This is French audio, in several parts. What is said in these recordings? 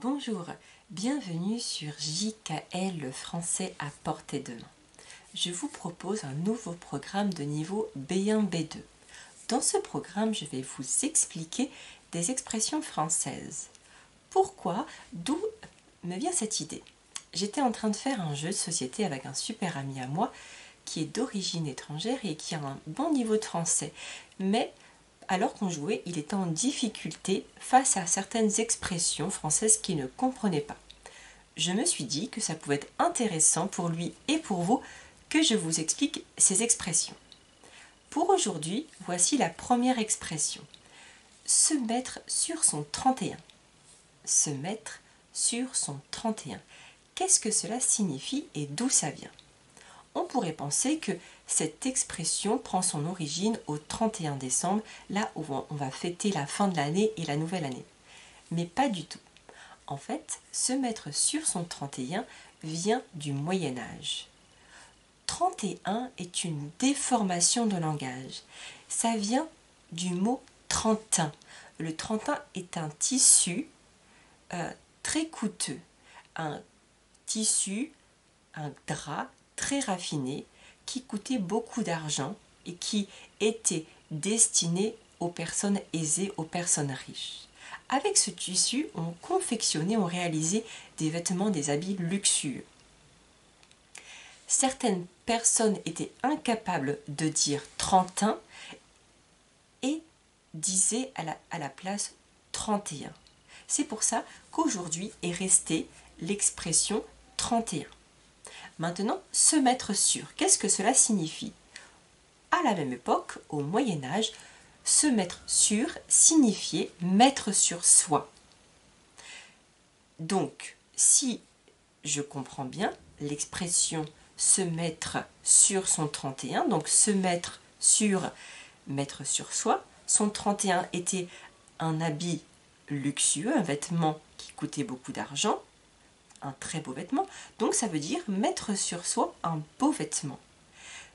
Bonjour, bienvenue sur JKL le français à portée de main. Je vous propose un nouveau programme de niveau B1-B2. Dans ce programme, je vais vous expliquer des expressions françaises. Pourquoi? D'où me vient cette idée? J'étais en train de faire un jeu de société avec un super ami à moi qui est d'origine étrangère et qui a un bon niveau de français. Mais alors qu'on jouait, il était en difficulté face à certaines expressions françaises qu'il ne comprenait pas. Je me suis dit que ça pouvait être intéressant pour lui et pour vous que je vous explique ces expressions. Pour aujourd'hui, voici la première expression. Se mettre sur son 31. Se mettre sur son 31. Qu'est-ce que cela signifie et d'où ça vient? On pourrait penser que cette expression prend son origine au 31 décembre, là où on va fêter la fin de l'année et la nouvelle année. Mais pas du tout. En fait, se mettre sur son 31 vient du Moyen-Âge. 31 est une déformation de langage. Ça vient du mot trentin. Le trentin est un tissu très coûteux. Un tissu, un drap très raffiné qui coûtait beaucoup d'argent et qui était destiné aux personnes aisées, aux personnes riches. Avec ce tissu, on confectionnait, on réalisait des vêtements, des habits luxueux. Certaines personnes étaient incapables de dire trentin et disaient à la place 31. C'est pour ça qu'aujourd'hui est restée l'expression 31. Maintenant, se mettre sur. Qu'est-ce que cela signifie? À la même époque, au Moyen-Âge, se mettre sur signifiait mettre sur soi. Donc, si je comprends bien, l'expression se mettre sur son 31, donc se mettre sur soi, son 31 était un habit luxueux, un vêtement qui coûtait beaucoup d'argent, un très beau vêtement, donc ça veut dire mettre sur soi un beau vêtement.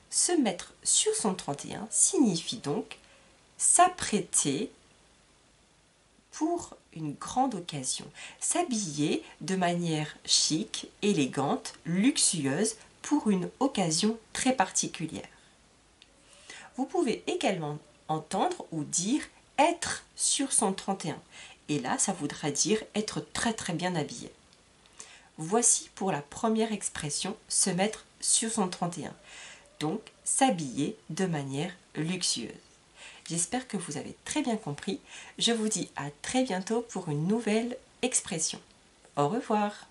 Se mettre sur son 31 signifie donc s'apprêter pour une grande occasion, s'habiller de manière chic, élégante, luxueuse pour une occasion très particulière. Vous pouvez également entendre ou dire être sur son 31 et là ça voudra dire être très très bien habillé. Voici pour la première expression, se mettre sur son 31. Donc, s'habiller de manière luxueuse. J'espère que vous avez très bien compris. Je vous dis à très bientôt pour une nouvelle expression. Au revoir.